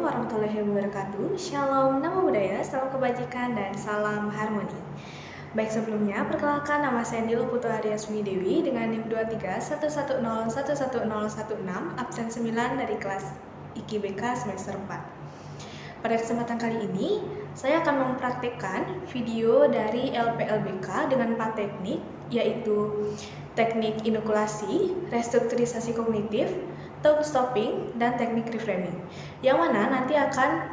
warahmatullahi wabarakatuh. Shalom, namo buddhaya, salam kebajikan, dan salam harmoni. Baik, sebelumnya perkenalkan, nama saya Nilo Putu Aryasmini Dewi dengan NIM 2311011016, absen 9 dari kelas IKIBK semester 4. Pada kesempatan kali ini, saya akan mempraktikkan video dari LPLBK dengan 4 teknik, yaitu teknik inokulasi, restrukturisasi kognitif, talk stopping, dan teknik reframing, yang mana nanti akan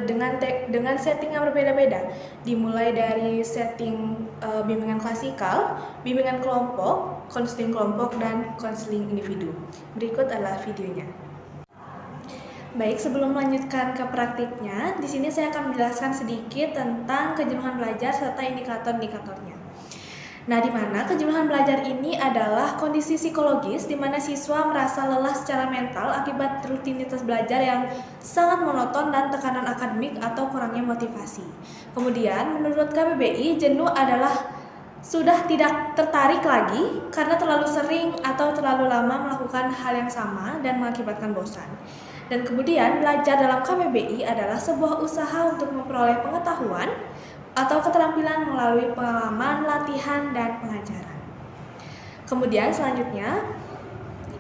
dengan setting yang berbeda-beda, dimulai dari setting bimbingan klasikal, bimbingan kelompok, konseling kelompok, dan konseling individu. Berikut adalah videonya. Baik, sebelum melanjutkan ke praktiknya, di sini saya akan menjelaskan sedikit tentang kejenuhan belajar serta indikator-indikatornya. Nah, di mana kejenuhan belajar ini adalah kondisi psikologis di mana siswa merasa lelah secara mental akibat rutinitas belajar yang sangat monoton dan tekanan akademik atau kurangnya motivasi. Kemudian, menurut KBBI, jenuh adalah sudah tidak tertarik lagi karena terlalu sering atau terlalu lama melakukan hal yang sama dan mengakibatkan bosan. Dan kemudian, belajar dalam KBBI adalah sebuah usaha untuk memperoleh pengetahuan atau keterampilan melalui pengalaman, latihan, dan pengajaran. Kemudian selanjutnya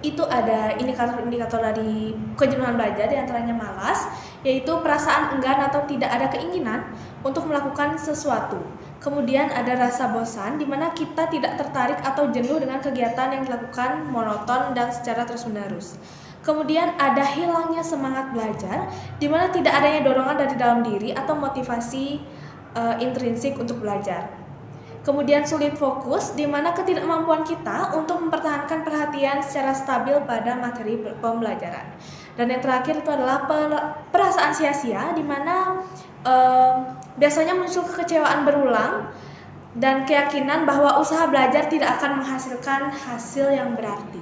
itu ada indikator-indikator dari kejenuhan belajar, diantaranya malas, yaitu perasaan enggan atau tidak ada keinginan untuk melakukan sesuatu. Kemudian ada rasa bosan, di mana kita tidak tertarik atau jenuh dengan kegiatan yang dilakukan monoton dan secara terus-menerus. Kemudian ada hilangnya semangat belajar, di mana tidak adanya dorongan dari dalam diri atau motivasi intrinsik untuk belajar. Kemudian sulit fokus, di mana ketidakmampuan kita untuk mempertahankan perhatian secara stabil pada materi pembelajaran. Dan yang terakhir itu adalah perasaan sia-sia, di mana biasanya muncul kekecewaan berulang dan keyakinan bahwa usaha belajar tidak akan menghasilkan hasil yang berarti.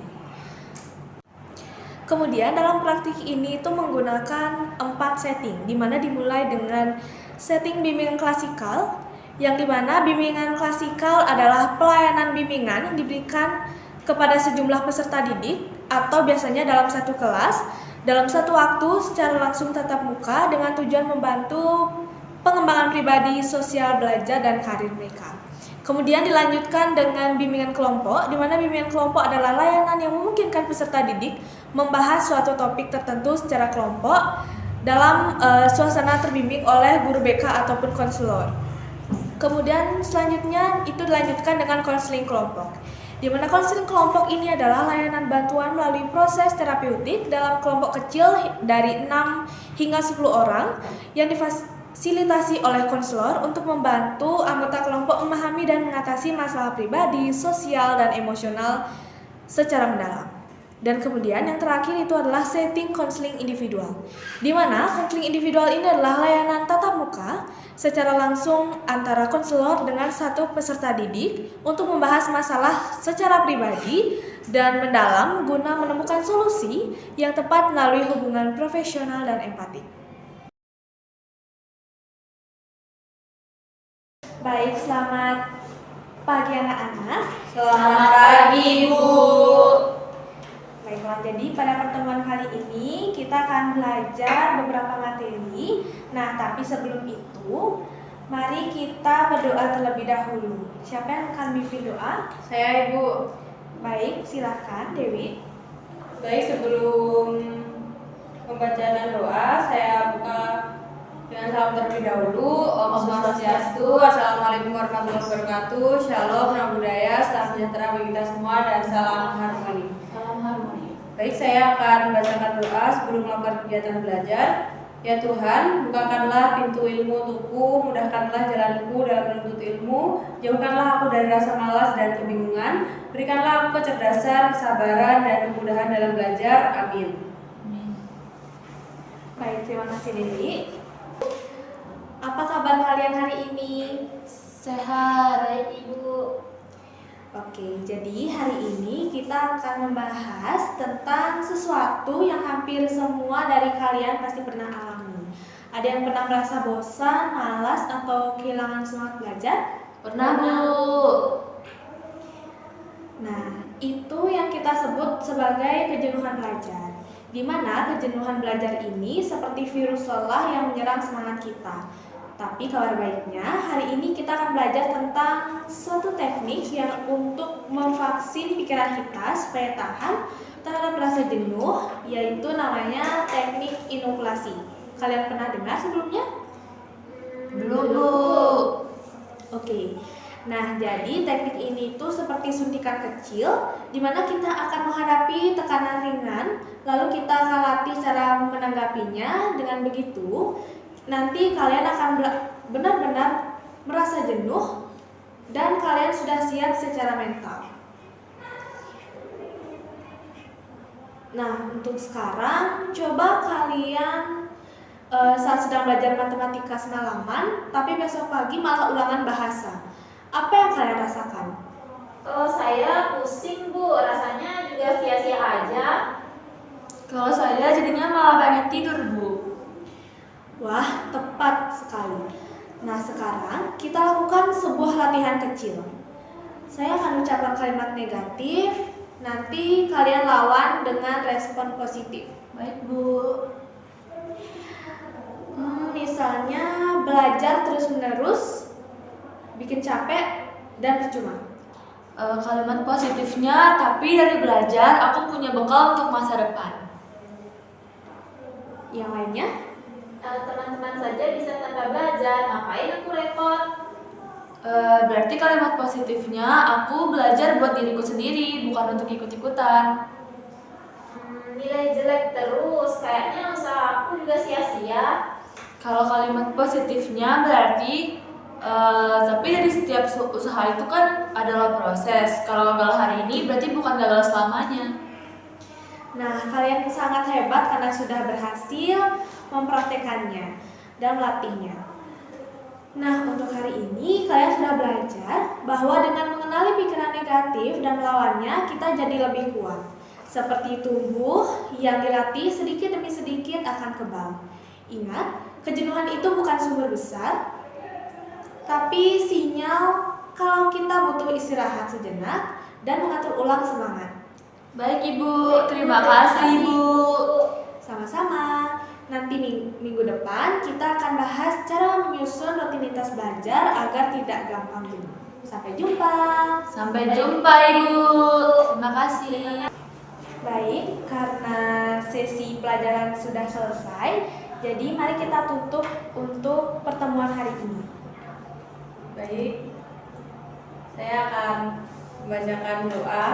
Kemudian dalam praktik ini itu menggunakan 4 setting, di mana dimulai dengan setting bimbingan klasikal, yang dimana bimbingan klasikal adalah pelayanan bimbingan yang diberikan kepada sejumlah peserta didik atau biasanya dalam satu kelas, dalam satu waktu secara langsung tatap muka dengan tujuan membantu pengembangan pribadi, sosial, belajar, dan karir mereka. Kemudian dilanjutkan dengan bimbingan kelompok, di mana bimbingan kelompok adalah layanan yang memungkinkan peserta didik membahas suatu topik tertentu secara kelompok dalam suasana terbimbing oleh guru BK ataupun konselor. Kemudian selanjutnya itu dilanjutkan dengan konseling kelompok, di mana konseling kelompok ini adalah layanan bantuan melalui proses terapeutik dalam kelompok kecil dari 6 hingga 10 orang yang difasilitasi oleh konselor untuk membantu anggota kelompok memahami dan mengatasi masalah pribadi, sosial, dan emosional secara mendalam. Dan kemudian yang terakhir itu adalah setting konseling individual, di mana konseling individual ini adalah layanan tatap muka secara langsung antara konselor dengan satu peserta didik untuk membahas masalah secara pribadi dan mendalam guna menemukan solusi yang tepat melalui hubungan profesional dan empatik. Baik, selamat pagi anak-anak. Selamat pagi, Bu. Baiklah, jadi pada pertemuan kali ini kita akan belajar beberapa materi. Nah, tapi sebelum itu, mari kita berdoa terlebih dahulu. Siapa yang akan memimpin doa? Saya, Ibu. Baik, silakan Dewi. Baik, sebelum pembacaan doa, saya buka dengan salam terlebih dahulu. Om Swastiastu, Assalamualaikum warahmatullahi wabarakatuh. Shalom, namo buddhaya, salam sejahtera bagi kita semua, dan salam harmoni. Salam harmoni. Baik, saya akan membacakan doa sebelum melakukan kegiatan belajar. Ya Tuhan, bukakanlah pintu ilmu untukku, mudahkanlah jalanku dalam menuntut ilmu, jauhkanlah aku dari rasa malas dan kebingungan, berikanlah aku kecerdasan, kesabaran, dan kemudahan dalam belajar. Amin. Baik, terima kasih Dewi. Apa kabar kalian hari ini? Sehat, Ibu. Oke, jadi hari ini kita akan membahas tentang sesuatu yang hampir semua dari kalian pasti pernah alami. Ada yang pernah merasa bosan, malas, atau kehilangan semangat belajar? Pernah, Bu. Nah, itu yang kita sebut sebagai kejenuhan belajar. di mana kejenuhan belajar ini seperti virus lelah yang menyerang semangat kita. Tapi kabar baiknya, hari ini kita akan belajar tentang suatu teknik yang untuk memvaksin pikiran kita supaya tahan terhadap rasa jenuh, yaitu namanya teknik inokulasi. Kalian pernah dengar sebelumnya? Belum, Bu. Oke. Nah, jadi teknik ini tuh seperti suntikan kecil di mana kita akan menghadapi tekanan ringan, lalu kita akan latih cara menanggapinya. Dengan begitu, nanti kalian akan benar-benar merasa jenuh dan kalian sudah siap secara mental. Nah, untuk sekarang coba kalian saat sedang belajar matematika semalaman, tapi besok pagi malah ulangan bahasa. Apa yang kalian rasakan? Kalau saya pusing, Bu. Rasanya juga sia-sia aja. Kalau saya jadinya malah pengen tidur, Bu. Wah, tepat sekali. Nah, sekarang kita lakukan sebuah latihan kecil. Saya akan ucapkan kalimat negatif, nanti kalian lawan dengan respon positif. Baik, Bu. Misalnya belajar terus-menerus, bikin capek dan percuma. Kalimat positifnya, tapi dari belajar aku punya bekal untuk masa depan. Yang lainnya? Teman-teman saja bisa tanpa belajar. Ngapain aku repot? Berarti kalimat positifnya, aku belajar buat diriku sendiri, bukan untuk ikut-ikutan. Nilai jelek terus. Kayaknya usaha aku juga sia-sia. Kalau kalimat positifnya berarti tapi dari setiap usaha itu kan adalah proses. Kalau gagal hari ini berarti bukan gagal selamanya. Nah, kalian sangat hebat karena sudah berhasil mempraktekannya dan melatihnya. Nah, untuk hari ini kalian sudah belajar bahwa dengan mengenali pikiran negatif dan melawannya, kita jadi lebih kuat. Seperti tubuh yang dilatih sedikit demi sedikit akan kebal. Ingat, kejenuhan itu bukan sumber besar, tapi sinyal kalau kita butuh istirahat sejenak dan mengatur ulang semangat. Baik, Ibu, terima kasih, Bu. Sama-sama. Nanti minggu depan kita akan bahas cara menyusun rutinitas belajar agar tidak gampang jenuh. Sampai jumpa. Sampai jumpa, Ibu. Terima kasih. Baik, karena sesi pelajaran sudah selesai, jadi mari kita tutup untuk pertemuan hari ini. Baik, saya akan membacakan doa.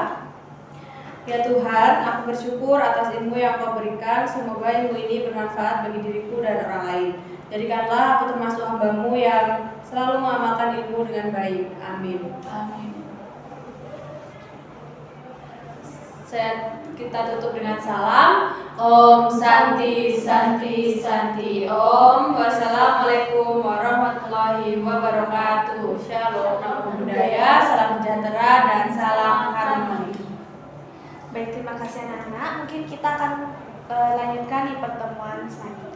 Ya Tuhan, aku bersyukur atas ilmu yang Kau berikan. Semoga ilmu ini bermanfaat bagi diriku dan orang lain. Jadikanlah aku termasuk hamba-Mu yang selalu mengamalkan ilmu dengan baik. Amin. Amin. Kita tutup dengan salam. Om Santi Santi Santi Om. Wassalamualaikum warahmatullahi wabarakatuh. Shalom, namo buddhaya, salam sejahtera dan salam harmoni. Baik, terima kasih anak-anak. Mungkin kita akan lanjutkan di pertemuan selanjutnya.